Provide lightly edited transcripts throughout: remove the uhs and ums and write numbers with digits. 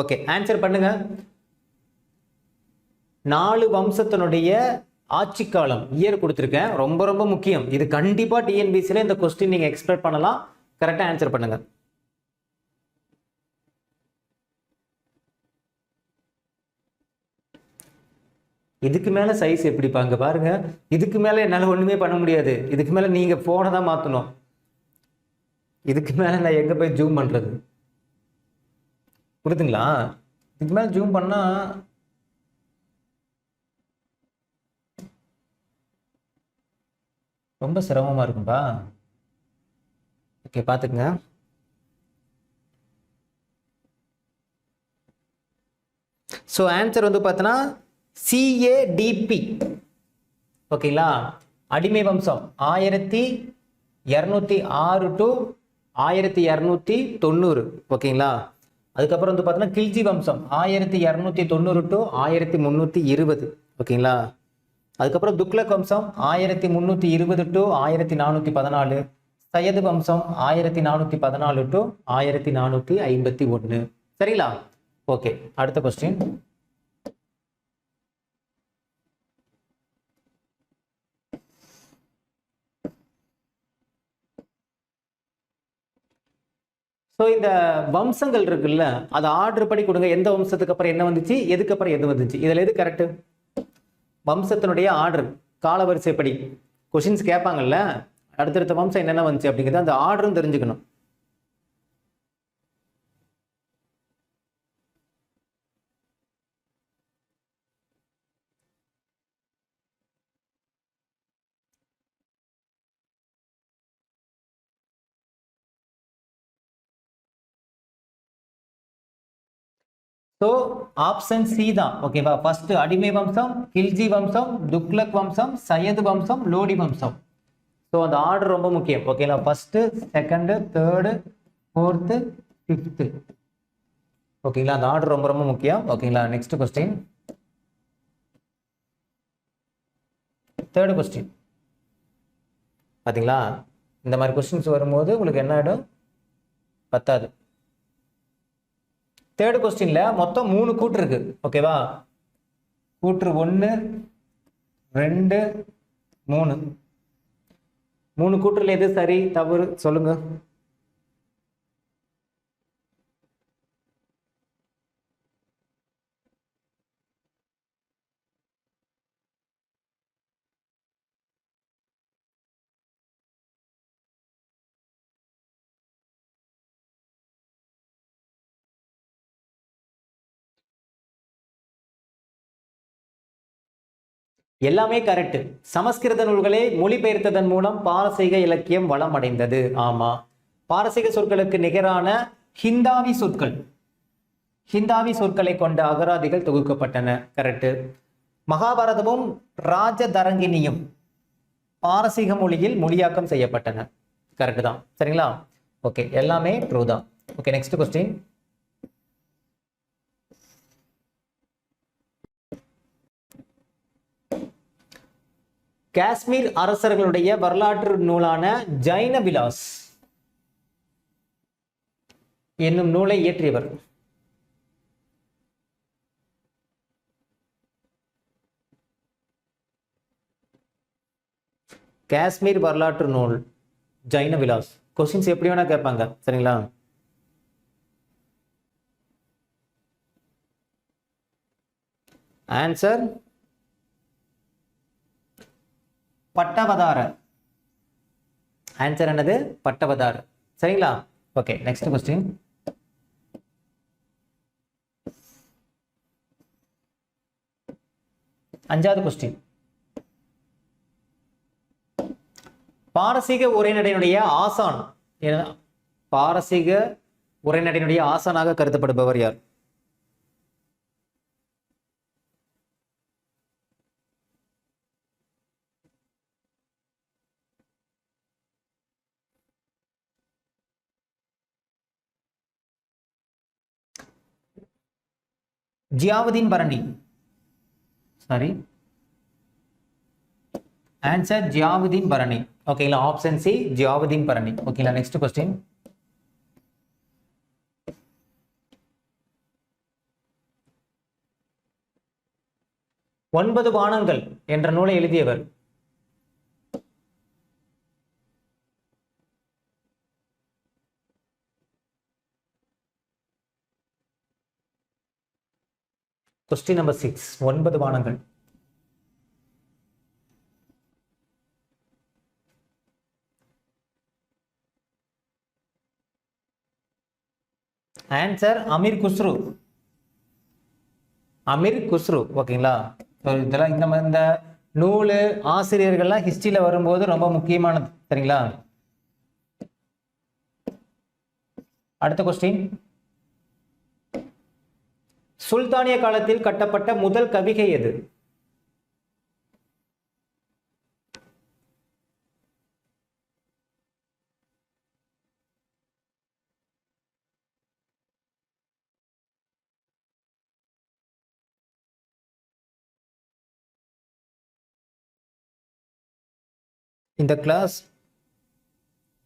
Okay, answer பண்ணுங்க. 4 வம்சத்தினுடைய ஆட்சி காலம் இயர் கொடுத்துருக்கேன். ரொம்ப ரொம்ப முக்கியம். இது கண்டிப்பா டிஎன்பிசில இந்த கொஸ்டின் நீங்க எக்ஸ்பெக்ட் பண்ணலாம். கரெக்டா ஆன்சர் பண்ணுங்க. இதுக்கு மேல சைஸ் எப்படி பாங்க பாருங்க. இதுக்கு மேல என்னால ஒண்ணுமே பண்ண முடியாது. இதுக்கு மேல நீங்க போனை தான் மாத்தணும். இதுக்கு மேல நான் எங்க போய் ஜூம் பண்றது? புரியுதுங்களா? இதுக்கு மேல ஜூம் பண்ணா ரொம்ப சிரமமா இருக்கும்பா. ஓகே, பாத்துக்கங்க. ஸோ ஆன்சர் வந்து பார்த்தோன்னா சிஏடிபி. ஓகேங்களா? அடிமை வம்சம் 1206 டு 1290. ஓகேங்களா? அதுக்கப்புறம் வந்து பார்த்தோன்னா கில்ஜி வம்சம் 1290 டு 1320. ஓகேங்களா? அதுக்கப்புறம் துக்ளக் வம்சம் 1320 டு 1414. சையது வம்சம் 1414 டு 1451. சரிங்களா? ஓகே, அடுத்த கொஸ்டின். ஸோ இந்த வம்சங்கள் இருக்குல்ல, அதை ஆர்டர் படி கொடுங்க. எந்த வம்சத்துக்கு அப்புறம் என்ன வந்துச்சு, எதுக்கு அப்புறம் எது வந்துச்சு, இதில் எது கரெக்டு? வம்சத்தினுடைய ஆர்டர் காலவரிசைப்படி கொஸ்டின்ஸ் கேட்பாங்கல்ல, அடுத்தடுத்த வம்சம் என்னென்ன வந்துச்சு அப்படிங்கிறது அந்த ஆர்டரும் தெரிஞ்சுக்கணும். ஸோ ஆப்ஷன் சி தான். ஓகேவா? ஃபர்ஸ்ட் அடிமை வம்சம், கில்ஜி வம்சம், துக்ளக் வம்சம், சையது வம்சம், லோடி வம்சம். ஸோ அந்த ஆர்டர் ரொம்ப முக்கியம். ஓகேங்களா? First, second, third, fourth, fifth. ஓகேங்களா? அந்த ஆர்டர் ரொம்ப ரொம்ப முக்கியம். ஓகேங்களா? Next question. தேர்டு கொஸ்டின் பார்த்தீங்களா? இந்த மாதிரி கொஸ்டின்ஸ் வரும்போது உங்களுக்கு என்ன ஆகிடும்? பத்தாது. தேர்ட் கொஸ்டின்ல மொத்தம் 3 கூற்று இருக்கு. ஓகேவா? கூற்று 1, 2, 3. 3 கூற்றுல எது சரி தவறு சொல்லுங்க. எல்லாமே கரெக்ட். சமஸ்கிருத நூல்களை மொழிபெயர்த்ததன் மூலம் பாரசீக இலக்கியம் வளம் அடைந்தது. ஆமா. பாரசீக சொற்களுக்கு நிகரான ஹிந்தாவி சொற்கள், ஹிந்தாவி சொற்களை கொண்ட அகராதிகள் தொகுக்கப்பட்டன. கரெக்ட். மகாபாரதமும் ராஜதரங்கினியும் பாரசீக மொழியில் மொழியாக்கம் செய்யப்பட்டன. கரெக்ட் தான். சரிங்களா? ஓகே, எல்லாமே ட்ரூ தான். Okay, next question. காஷ்மீர் அரசர்களுடைய வரலாற்று நூலான ஜைன விலாஸ் என்னும் நூலை இயற்றியவர்? காஷ்மீர் வரலாற்று நூல் ஜைன விலாஸ். கொஸ்டின்ஸ் எப்படி வேணா கேட்பாங்க. சரிங்களா? ஆன்சர் பட்டவதார. ஆன்சர் என்னது? பட்டவதார. சரிங்களா? Okay, next question. அஞ்சாவது கொஸ்டின். பாரசீக உரைநடையினுடைய ஆசான், பாரசீக உரைநடையினுடைய ஆசானாக கருதப்படுபவர் யார்? ஜியாவுதீன் பரணி. Sorry, answer Ziauddin Barani. ஓகேங்களா? Option C Ziauddin Barani. ஓகேங்களா? Next question. 9 வானங்கள் என்ற நூலை எழுதியவர்? கொஸ்டின் நம்பர் 6, 9 வானங்கள். ஆன்சர் அமீர் குஸ்ரு. அமீர் குஸ்ரு. ஓகேங்களா? இதெல்லாம் இந்த நூல் ஆசிரியர்கள்லாம் ஹிஸ்டரியில வரும்போது ரொம்ப முக்கியமானது. சரிங்களா? அடுத்த கொஸ்டின், சுல்தானிய காலத்தில் கட்டப்பட்ட முதல் கவிகை எது? இந்த கிளாஸ்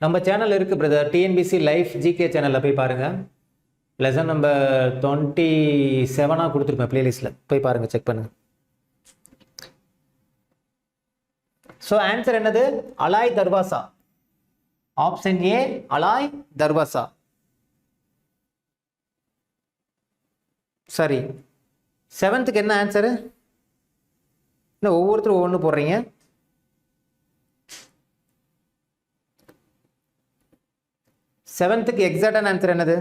நம்ம சேனல் இருக்கு பிரதர், டிஎன்பிசி லைஃப் ஜிகே சேனலில் போய் பாருங்க. லெசன் நம்பர் 27 கொடுத்துருப்பேன் பிளேலிஸ்ட்ல, போய் பாருங்க, செக் பண்ணுங்க. ஸோ ஆன்சர் என்னது? Alloy Darwaza. Option A alloy Darwaza. சரி, 7th என்ன ஆன்சரு? இல்லை ஒவ்வொருத்தரும் ஒவ்வொன்று போடுறீங்க. 7th எக்ஸாக்டான ஆன்சர் என்னது?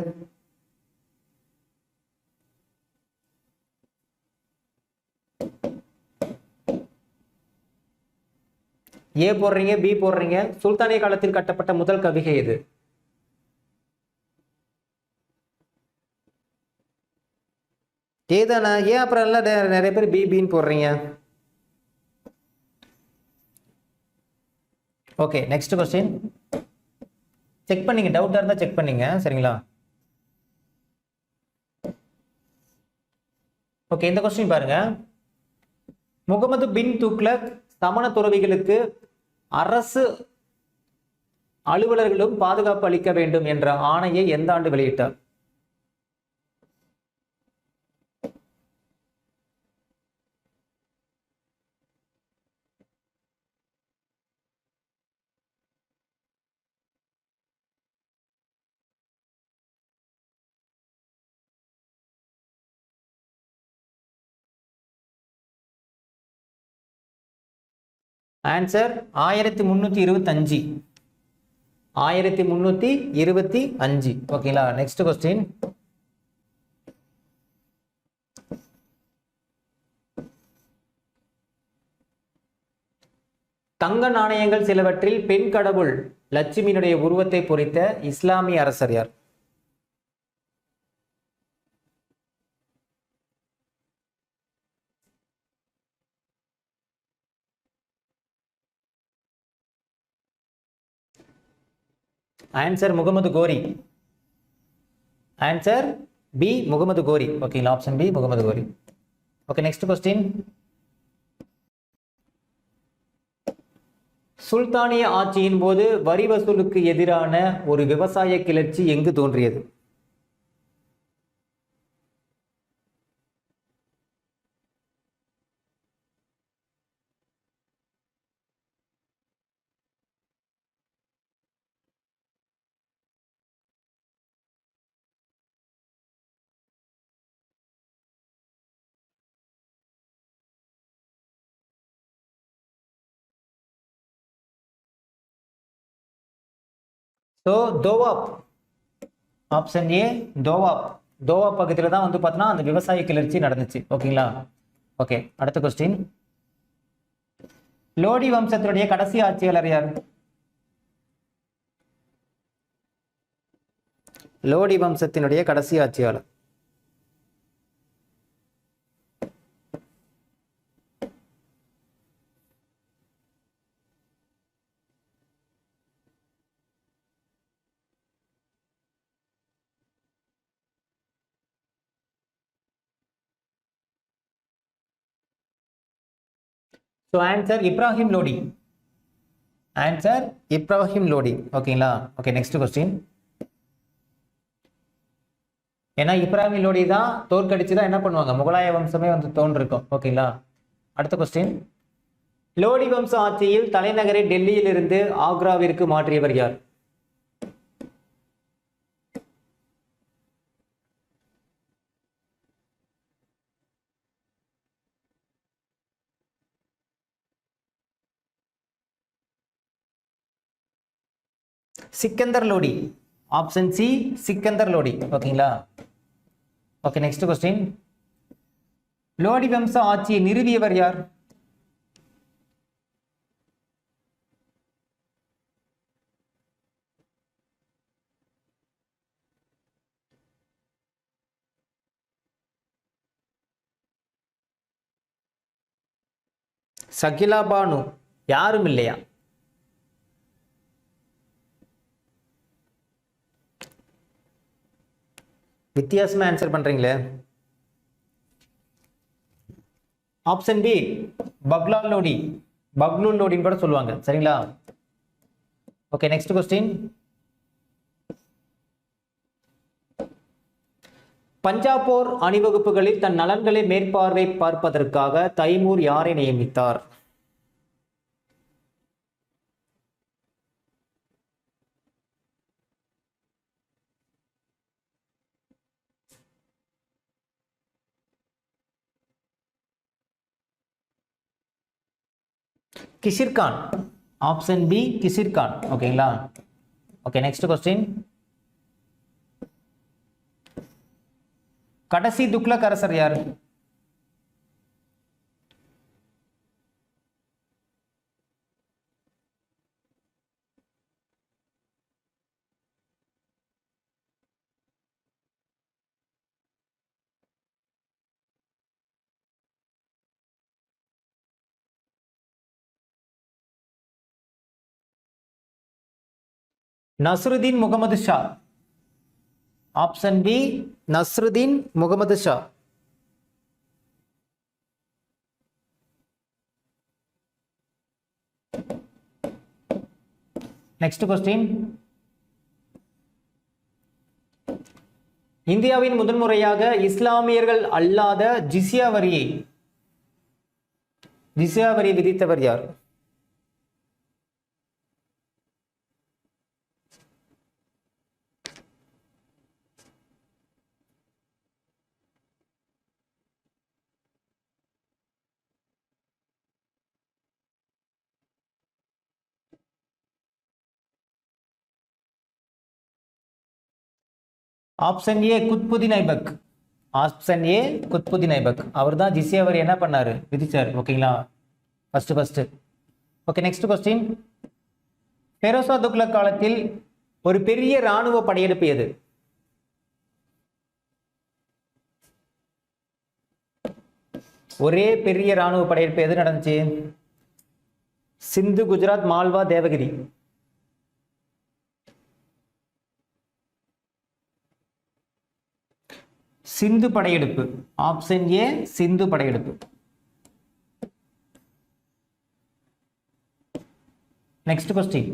ஏ போடுறீங்க, பி போடுறீங்க. சுல்தானிய காலத்தில் கட்டப்பட்ட முதல் கவிகை எது? ஏதானா? ஏன் அப்புறம் எல்லாம் நிறைய பேர் பி பின்னு போடுறீங்க. Okay, next question. செக் பண்ணிங்க, டவுட்டாக இருந்தால் செக் பண்ணிங்க. சரிங்களா? ஓகே, இந்த கொஸ்டின் பாருங்க. முகமது பின் துக்ளக் சமண துறவிகளுக்கு அரசு அலுவலர்களும் பாதுகாப்பு அளிக்க வேண்டும் என்ற ஆணையை எந்த ஆண்டு வெளியிட்டார்? ஆன்சர் 1325. 1325. ஓகேங்களா? Next question. தங்க நாணயங்கள் சிலவற்றில் பெண் கடவுள் லட்சுமியினுடைய உருவத்தை பொறித்த இஸ்லாமிய அரசர் யார்? ஆன்சர் முகமது கோரி. ஆன்சர் பி முகமது கோரி. ஓகேங்களா? ஆப்ஷன் பி முகமது கோரி. Okay, next question. சுல்தானிய ஆட்சியின் போது வரி வசூலுக்கு எதிரான ஒரு விவசாய கிளர்ச்சி எங்கு தோன்றியது? So Doab. Option A Doab. Doab பகுதியில் தான் வந்து பார்த்தோன்னா அந்த விவசாய கிளர்ச்சி நடந்துச்சு. ஓகேங்களா? ஓகே, அடுத்த கொஸ்டின். லோடி வம்சத்தினுடைய கடைசி ஆட்சியாளர் யார்? லோடி வம்சத்தினுடைய கடைசி ஆட்சியாளர். So answer Ibrahim Lodi. Answer Ibrahim Lodi. ஓகேங்களா? Okay, next question. ஏன்னா இப்ராஹிம் லோடி தான் தோற்கடிச்சு தான் என்ன பண்ணுவாங்க, முகலாய வம்சமே வந்து தோன்றிருக்கும். ஓகேங்களா? அடுத்த கொஸ்டின், லோடி வம்ச ஆட்சியில் தலைநகரை டெல்லியில் இருந்து ஆக்ராவிற்கு மாற்றியவர் யார்? சிக்கந்தர் லோடி. Option C Sikandar Lodi. ஓகேங்களா? ஓகே, நெக்ஸ்ட் கொஸ்டின், லோடி வம்ச ஆட்சியை நிறுவியவர் யார்? சகிலா பானு. யாரும் இல்லையா? வித்தியாசமா ஆன்சர் பண்றீங்களே. ஆப்ஷன் பி பக்லால் லோடி, பக்லூல் லோடின்னு கூட சொல்லுவாங்க. சரிங்களா? ஓகே, நெக்ஸ்ட் கொஸ்டின், பஞ்சாப் போர் அணிவகுப்புகளில் தன் நலன்களை மேற்பார்வை பார்ப்பதற்காக தைமூர் யாரை நியமித்தார்? கிஷிர்கான். Option B Khizr Khan. ஓகேங்களா? ஓகே, நெக்ஸ்ட் கொஸ்டின், கடைசி துக்ளக் அரசர் யார்? Nasiruddin Muhammad Shah. Option B Nasiruddin Muhammad Shah. Next question, இந்தியாவின் முதன்முறையாக இஸ்லாமியர்கள் அல்லாத ஜிஸ்யா வரி விதித்தவர் யார்? Option A Qutbuddin Aibak. Option A Qutbuddin Aibak. அவர் தான் ஜிஸ்யா வரி என்ன பண்ணாரு? விதிச்சார். ஓகேங்களா? First. Okay, next question, Feroz Tughlaq காலத்தில் ஒரு பெரிய ராணுவ படையெடுப்பு எது? ஒரே பெரிய ராணுவ படையெடுப்பு எது நடந்துச்சு? சிந்து, குஜராத், மால்வா, தேவகிரி. சிந்து படையெடுப்பு. ஆப்ஷன் ஏ சிந்து படையெடுப்பு. நெக்ஸ்ட் கொஸ்டின்,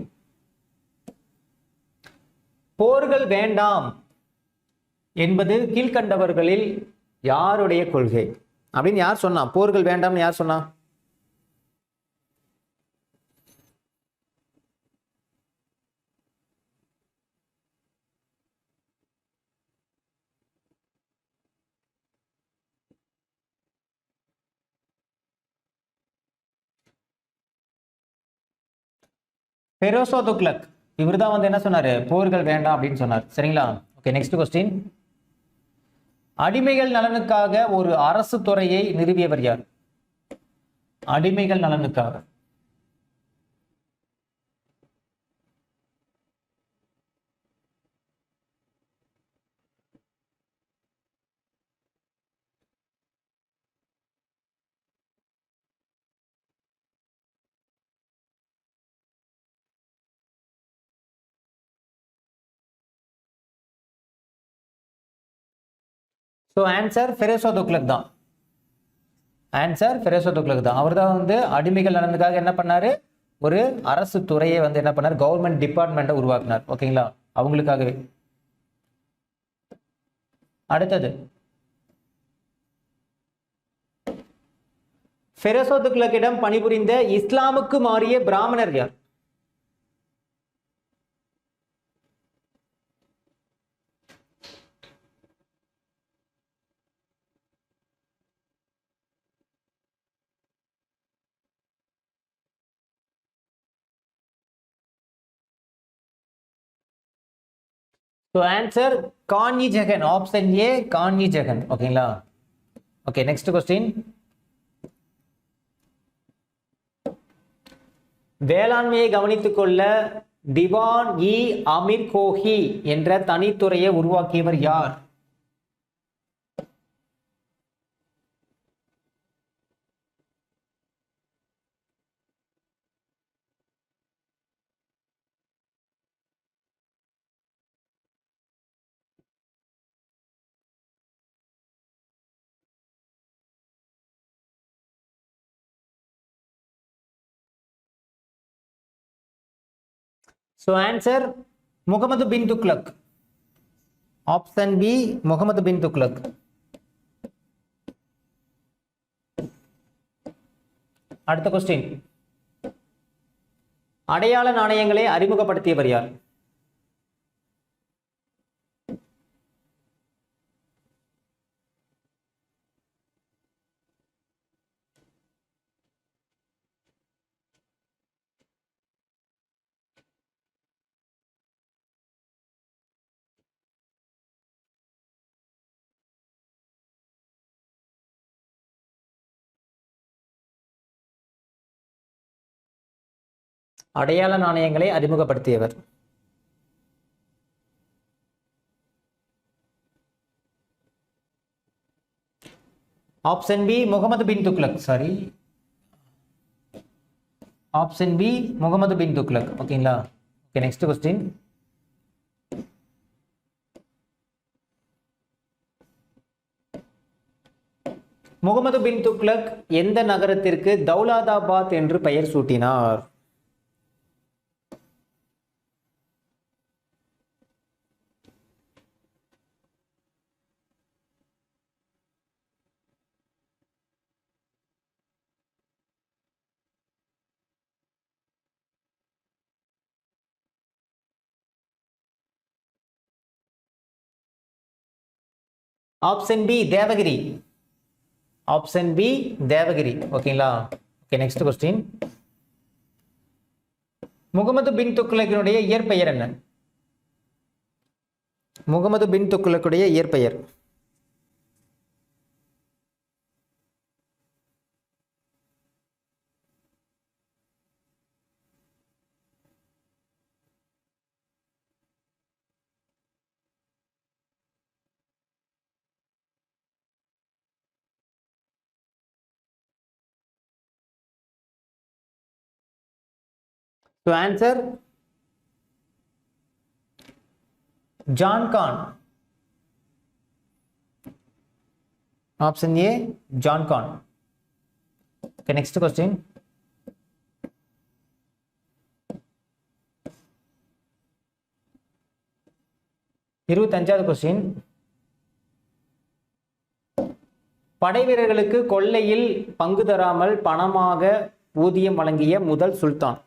போர்கள் வேண்டாம் என்பது கீழ்கண்டவர்களில் யாருடைய கொள்கை அப்படின்னு யார் சொன்னா? போர்கள் வேண்டாம்னு யார் சொன்னா? பெரோசா துக்ளக். இவர் தான் வந்து என்ன சொன்னாரு? போர்கள் வேண்டாம் அப்படின்னு சொன்னார். சரிங்களா? ஓகே, நெக்ஸ்ட் கொஸ்டின், அடிமைகள் நலனுக்காக ஒரு அரசு துறையை நிறுவியவர் யார்? அடிமைகள் நலனுக்காக. ஸோ ஆன்சர் ஃபெரோசா துக்ளக் தான். ஆன்சர் ஃபெரோசா துக்ளக் தான். அவர் தான் வந்து அடிமைகள் நலனுக்காக என்ன பண்ணாரு? ஒரு அரசு துறையை வந்து என்ன பண்ணார்? கவர்மெண்ட் டிபார்ட்மெண்ட்டை உருவாக்கினார். ஓகேங்களா? அவங்களுக்காகவே. அடுத்தது, ஃபெரோசோ துக்ளக்கிடம் பணிபுரிந்த இஸ்லாமுக்கு மாறிய பிராமணர் யார்? So answer Khan-i Jahan. Option A Khan-i Jahan. ஓகேங்களா? Okay, next question. வேளாண்மையை கவனித்துக் கொள்ள திவான் இ அமீர் கோஹி என்ற தனித்துறையை உருவாக்கியவர் யார்? So answer Muhammad bin Tughlaq. Option B Muhammad bin Tughlaq. அடுத்த கொஸ்டின். அடையாள நாணயங்களை அறிமுகப்படுத்தியவர் யார்? அடையாள நாணயங்களை அறிமுகப்படுத்தியவர். Option B Muhammad bin Tughlaq. Sorry, option B Muhammad bin Tughlaq. ஓகேங்களா? Okay, next question. Muhammad bin Tughlaq எந்த நகரத்திற்கு தௌலதாபாத் என்று பெயர் சூட்டினார்? Option B Devagiri. Option B Devagiri. ஓகேங்களா? Okay, next question. Muhammad bin துக்ளக்கினுடைய இயற்பெயர் என்ன? முகமது பின் துக்ளக்குடைய இயற்பெயர். So answer Jauna Khan. Option A Jauna Khan. Okay, next question. 25வது கொஸ்டின். படை வீரர்களுக்கு கொள்ளையில் பங்கு தராமல் பணமாக ஊதியம் வழங்கிய முதல் சுல்தான்?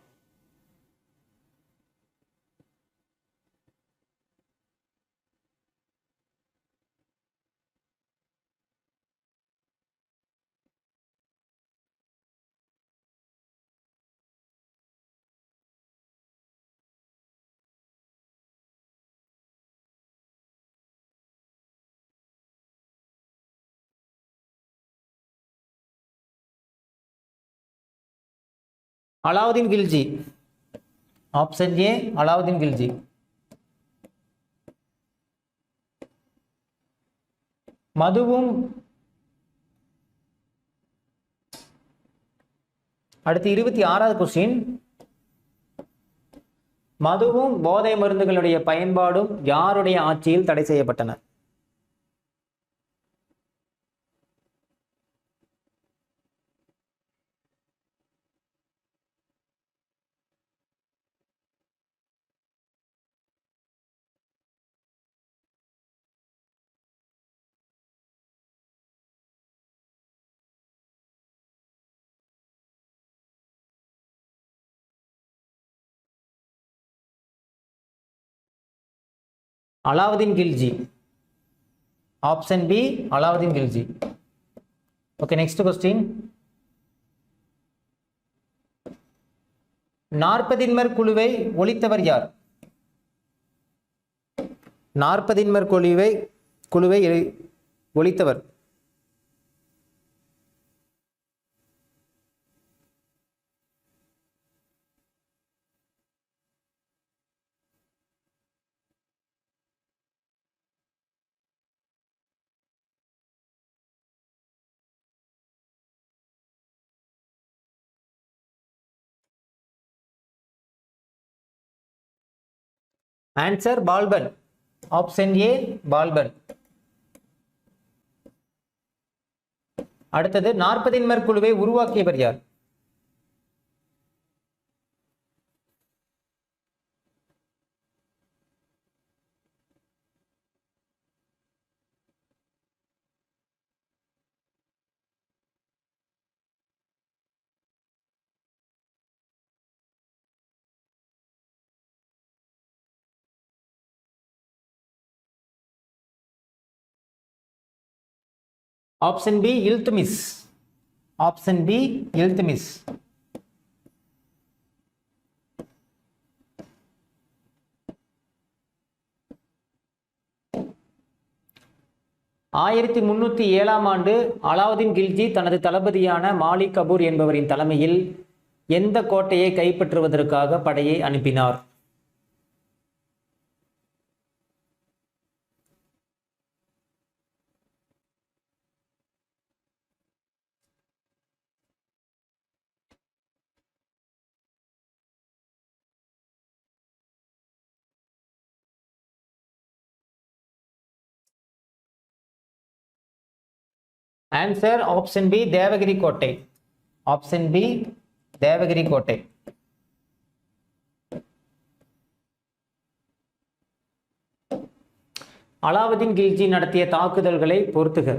அலாவுதீன் கில்ஜி. Option A Alauddin Khalji. மதுவும் அடுத்து 26வது கொஸ்டின். மதுவும் போதை மருந்துகளுடைய பயன்பாடும் யாருடைய ஆட்சியில் தடை செய்யப்பட்டன? Alauddin Khalji. Option B Alauddin Khalji. Okay, next question. நாற்பதின்மர் குழுவை ஒழித்தவர் யார்? நாற்பதின்மர் குழுவை ஒழித்தவர். Answer Balban. ஆப்ஷன் ஏ பால்பன். அடுத்தது, நாற்பதின்மர் குழுவை உருவாக்கியவர் யார்? Option B Iltutmish. Option B Iltutmish. ஆயிரத்தி 307 ஆண்டு அலாவுதீன் கில்ஜி தனது தளபதியான மாலிக் கபூர் என்பவரின் தலைமையில் எந்த கோட்டையை கைப்பற்றுவதற்காக படையை அனுப்பினார்? ஆன்சர் ஆப்ஷன் பி தேவகிரி கோட்டை. ஆப்ஷன் பி தேவகிரி கோட்டை. அலாவுதீன் கில்ஜி நடத்திய தாக்குதல்களை பொறுத்துக.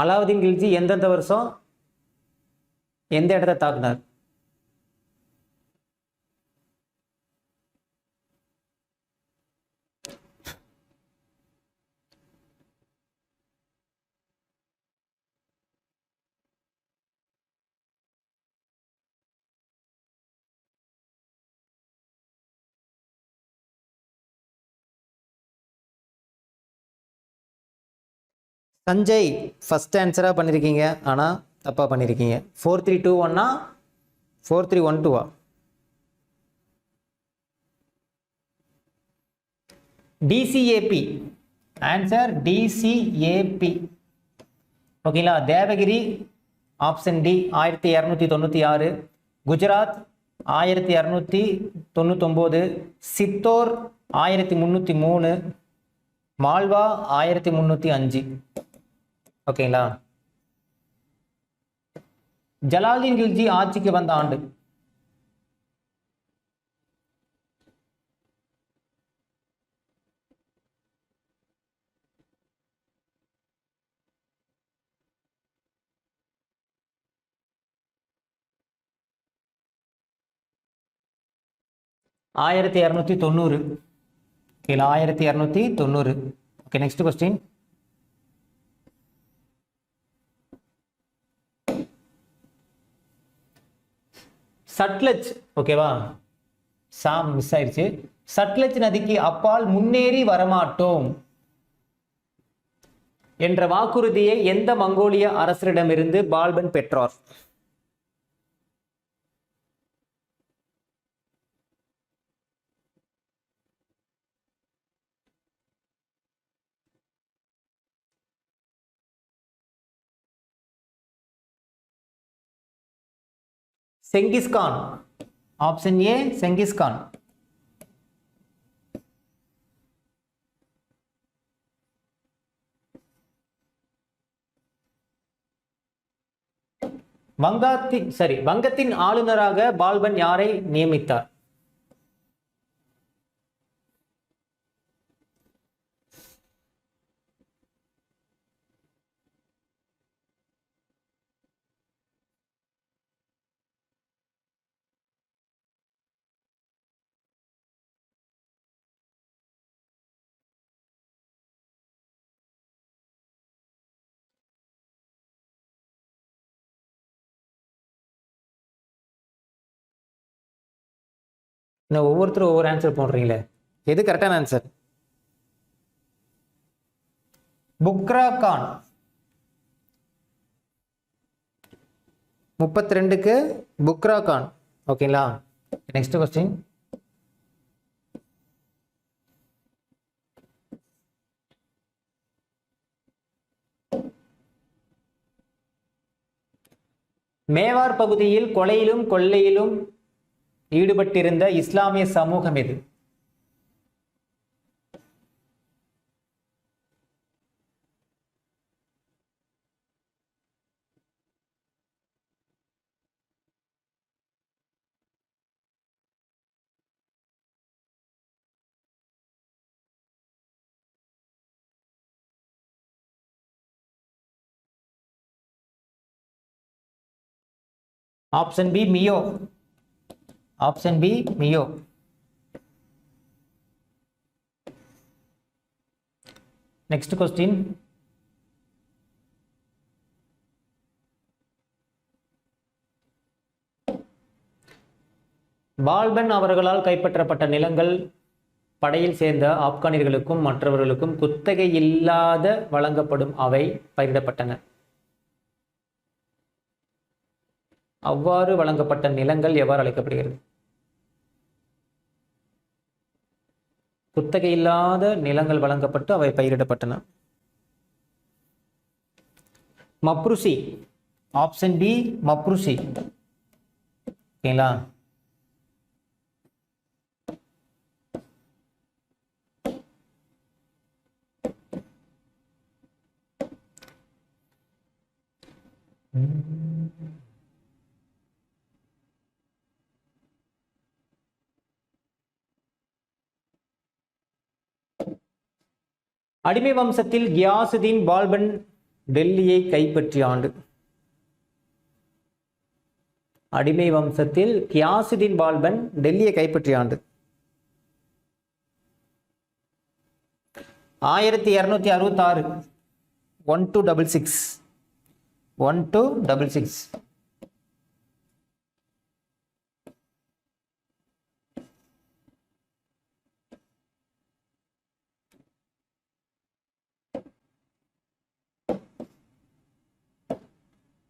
அலாவுதீன் கில்ஜி எந்தெந்த வருஷம் எந்த இடத்தை தாக்குனார்? சஞ்சய் ஃபர்ஸ்ட் ஆன்சராக பண்ணியிருக்கீங்க, ஆனால் தப்பாக பண்ணியிருக்கீங்க. 4321 4312 டிசிஏபி. Answer DCAB. ஓகேங்களா? Devagiri option D 1296, Gujarat 1299, Chittor 1303, Malwa 1305. ஓகேங்களா? ஜலாலுதீன் கில்ஜி ஆட்சிக்கு வந்த ஆண்டு? ஆயிரத்தி 1290. Okay, 1290. Okay, next question. Sutlej, ஓகேவா, சாம் மிஸ் ஆயிடுச்சு. சட்லஜ் நதிக்கு அப்பால் முன்னேறி வரமாட்டோம் என்ற வாக்குறுதியை எந்த மங்கோலிய அரசரிடமிருந்து பால்பன் பெற்றார்? செங்கிஸ்கான். Option A Genghis Khan. வங்கத்தின் ஆளுநராக பால்பன் யாரை நியமித்தார்? இன்னும் ஒவ்வொருத்தரும் ஒவ்வொரு ஆன்சர் போடுறீங்களே, எது கரெக்டான ஆன்சர்? புக்ரா கான். 32க்கு புக்ரா கான். ஓகேங்களா? Next question. மேவார் பகுதியில் கொலையிலும் கொள்ளையிலும் ஈடுபட்டிருந்த இஸ்லாமிய சமூகம் எது? Option B Meo. Option B Meo. Next question. Balban அவர்களால் கைப்பற்றப்பட்ட நிலங்கள் படையில் சேர்ந்த ஆப்கானியர்களுக்கும் மற்றவர்களுக்கும் குத்தகை இல்லாத வழங்கப்படும் அவை பயிரிடப்பட்டன. அவ்வாறு வழங்கப்பட்ட நிலங்கள் எவ்வாறு அழைக்கப்படுகிறது? குத்தகை இல்லாத நிலங்கள் வழங்கப்பட்டு அவை பயிரிடப்பட்டன. மப்ருசி. Option B மப்ருசி. ஓகேங்களா? அடிமை வம்சத்தில் கியாசுதீன் பால்பன் டெல்லியை கைப்பற்றிய ஆண்டு. அடிமை வம்சத்தில் கியாசுதீன் பால்பன் டெல்லியை கைப்பற்றிய ஆண்டு 1266. 1266. 1266.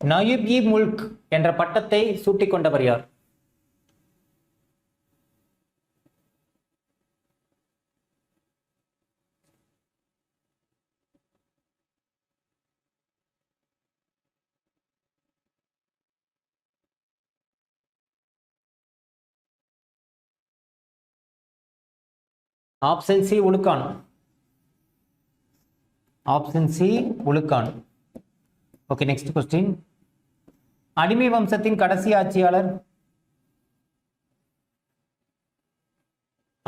நயூப் இ முல்க் என்ற பட்டத்தை சூட்டிக் கொண்டவர் யார்? Option C Ulugh Khan. Option C Ulugh Khan. Okay, next question. அடிமை வம்சத்தின் கடைசி ஆட்சியாளர்.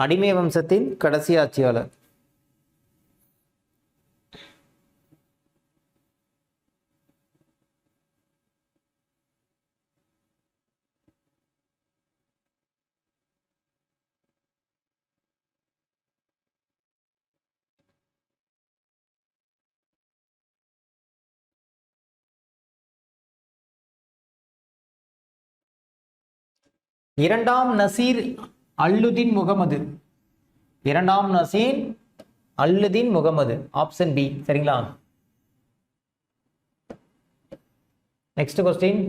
அடிமை வம்சத்தின் கடைசி ஆட்சியாளர். இரண்டாம் நசீர் அல்லுதீன் முகமது. இரண்டாம் நசீர் அல்லுதீன் முகமது. Option B. சரிங்களா? Next question.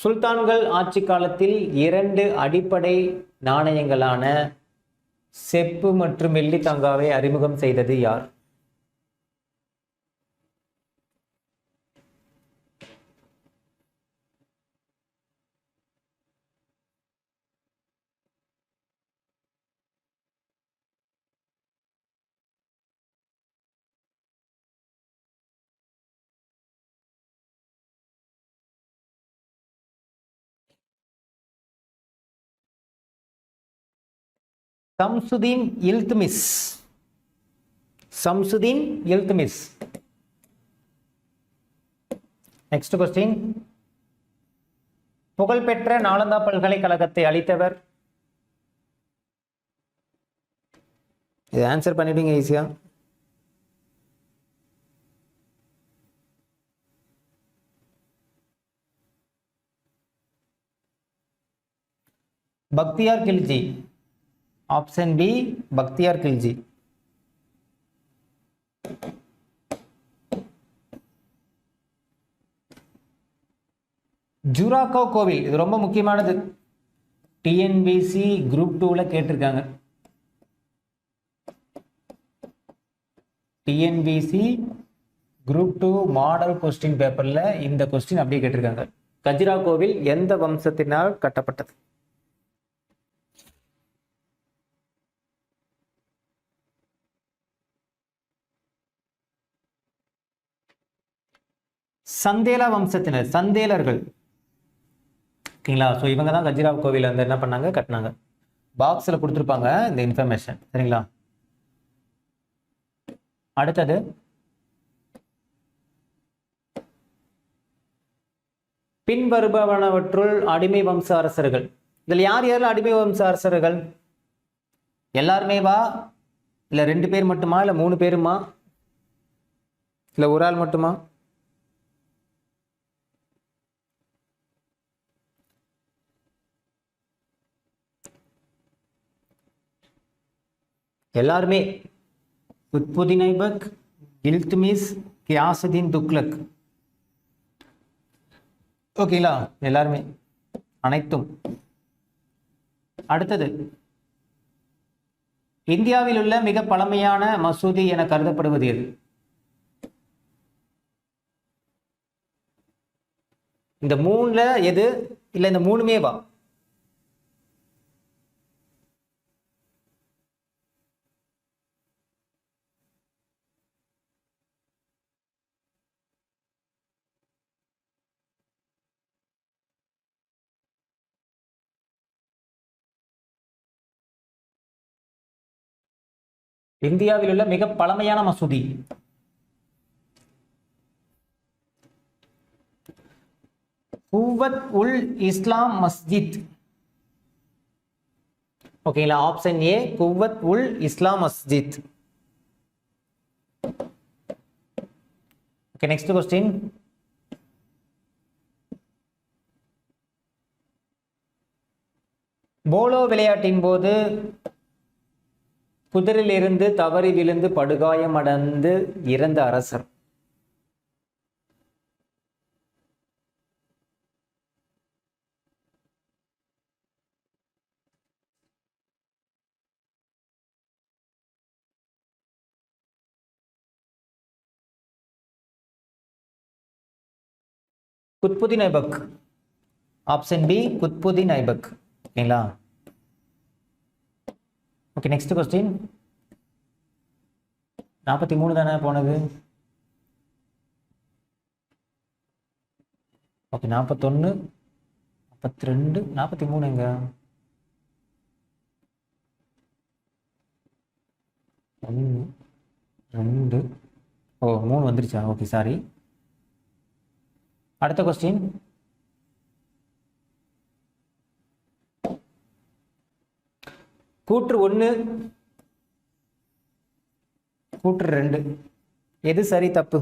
சுல்தான்கள் ஆட்சி காலத்தில் 2 அடிப்படை நாணயங்களான செப்பு மற்றும் வெள்ளி தங்காவை அறிமுகம் செய்தது யார்? சம்சுதீன் இல்துமிஸ். சம்சுதீன் இல்துமிஸ். Next question. புகழ்பெற்ற நாலந்தா பல்கலைக்கழகத்தை அளித்தவர். இது ஆன்சர் பண்ணிடுவீங்க ஈஸியா. பக்தியார் கில்ஜி. Option B Bakhtiyar Khalji. ஜுராக்கோ கோவில், இது ரொம்ப முக்கியமானது, டிஎன்பிசி குரூப் 2ல கேட்டிருக்காங்க. டிஎன்பிசி குரூப் 2 மாடல் கொஸ்டின் பேப்பர்ல இந்த கொஸ்டின் அப்படியே கேட்டிருக்காங்க. கஜுரா கோவில் எந்த வம்சத்தினால் கட்டப்பட்டது? சந்தேலா வம்சத்தினர், சந்தேலர்கள். ஓகேங்களா? ஸோ இவங்க தான் கஜுராஹோ கோவில் வந்து என்ன பண்ணாங்க, கட்டினாங்க. பாக்ஸில் கொடுத்துருப்பாங்க இந்த இன்ஃபர்மேஷன். சரிங்களா? அடுத்தது பின்வருபவனவற்றுள் அடிமை வம்ச அரசர்கள். இதில் யார் யாரும் அடிமை வம்ச அரசர்கள்? எல்லாருமே வா, இல்லை 2 பேர் மட்டுமா, இல்லை 3 பேருமா, இல்லை ஒரு ஆள் மட்டுமா? எல்லாருமே. குத்புதீன் ஐபக், இல்துமிஸ், கியாசுதீன் துக்ளக். ஓகேங்களா? எல்லாருமே, அனைத்தும். அடுத்தது இந்தியாவில் உள்ள மிக பழமையான மசூதி என கருதப்படுவது எது? இந்த 3ல எது? இல்லை இந்த 3மே வா. இந்தியாவில் உள்ள மிக பழமையான மசூதி. குவத் உல் இஸ்லாம் மஸ்ஜித். ஓகேங்களா? Option A Quwwat ul Islam Masjid. Okay, next question. Polo விளையாட்டின் போது குதிரையிலிருந்து தவறி விழுந்து படுகாயமடைந்து இறந்த அரசர். குத்புதீன் ஐபக். Option B Qutbuddin Aibak. ஓகேங்களா? Okay, next question. 43 தானே போனது. ஓகே, 41, 42, 43 எங்க? 1, 2, 3 வந்துருச்சா? Okay, sorry. அடுத்த क्वेश्चन. கூற்று 1, கூற்று 2 எது சரி தப்பு?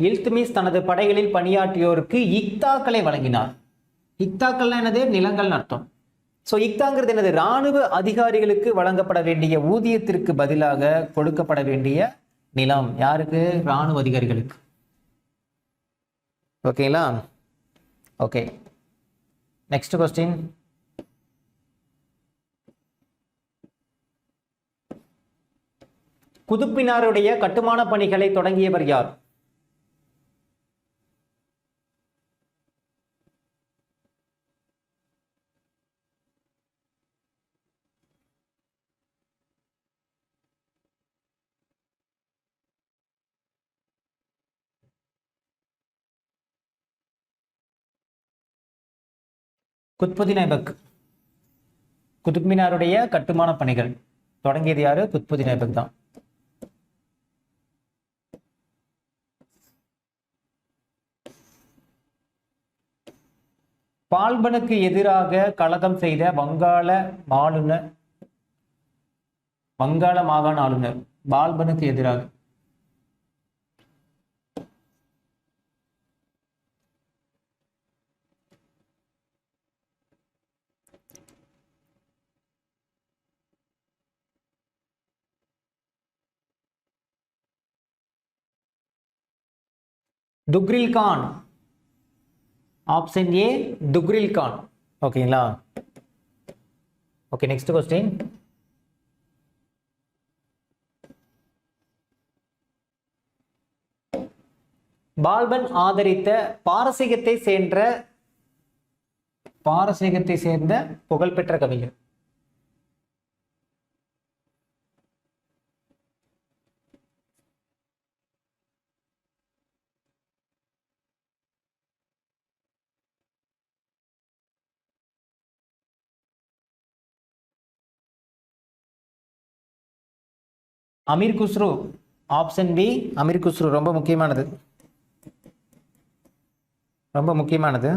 இல்துமிஸ் தனது படைகளில் பணியாற்றியோருக்கு இக்தாக்களை வழங்கினார். இக்தாக்கள்னா என்னது? நிலங்கள் அர்த்தம். ஸோ இக்தாங்கிறது என்னது? இராணுவ அதிகாரிகளுக்கு வழங்கப்பட வேண்டிய ஊதியத்திற்கு பதிலாக கொடுக்கப்பட வேண்டிய நிலம். யாருக்கு? இராணுவ அதிகாரிகளுக்கு. ஓகேங்களா? Okay, next question. குதுப் மினாருடைய கட்டுமான பணிகளை தொடங்கியவர் யார்? குத்புதீன் ஐபக். குதுப் மினாருடைய கட்டுமான பணிகள் தொடங்கியது யாரு? குத்புதீன் ஐபக் தான். பால்பனுக்கு எதிராக கலகம் செய்த வங்காள மாகாண ஆளுநர். பால்பனுக்கு எதிராக துக்ரில் கான். Option A Tughril Khan. ஓகேங்களா? Okay, next question. பால்பன் ஆதரித்த பாரசீகத்தை சேர்ந்த புகழ்பெற்ற கவிஞர். அமீர் குஸ்ரு. Option B Amir Khusrau. ரொம்ப முக்கியமானது, ரொம்ப முக்கியமானது.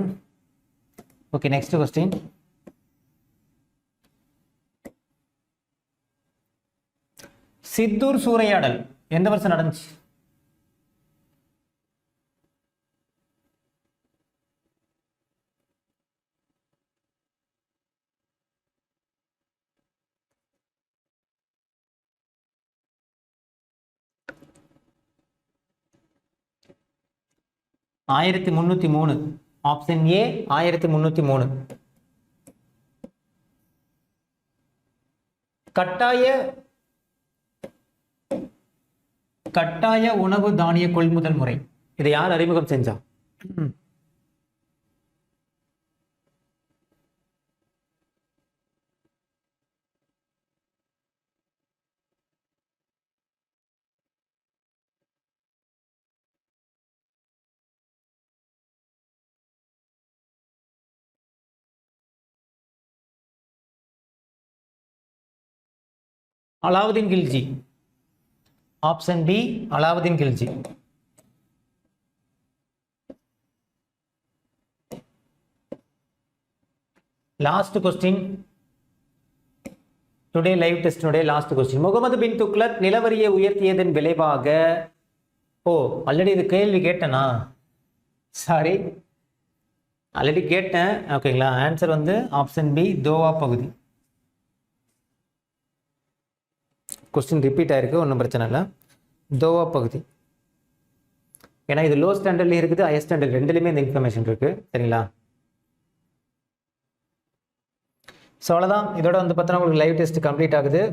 Okay, next question. சித்தூர் சூறையாடல் எந்த வருஷம் நடந்துச்சு? ஆயிரத்தி 303. Option A 1303. கட்டாய உணவு தானிய கொள்முதல் முறை இதை யார் அறிமுகம் செஞ்சா? Alauddin Khalji. Option B Alauddin Khalji. Last question, today live டெஸ்டினுடைய லாஸ்ட் கொஸ்டின். முகமது பின் துக்ளக் நிலவரியை உயர்த்தியதன் விளைவாக, ஆல்ரெடி இது கேள்வி கேட்டேனா? சாரி, ஆல்ரெடி கேட்டேன். ஓகேங்களா? ஆன்சர் வந்து ஆப்ஷன் பி தோவா பகுதி. கொஸ்டின் ரிப்பீட் ஆயிருக்கு, ஒன்றும் பிரச்சனை இல்லை. தோவா பகுதி, ஏன்னா இது லோ ஸ்டாண்டர்ட்லேயும் இருக்குது, ஹையர் ஸ்டாண்டர்ட் ரெண்டுலேயுமே இந்த இன்ஃபர்மேஷன் இருக்குது. சரிங்களா? ஸோ அவ்வளோதான். இதோட வந்து பார்த்தோன்னா உங்களுக்கு லைவ் டெஸ்ட் கம்ப்ளீட் ஆகுது.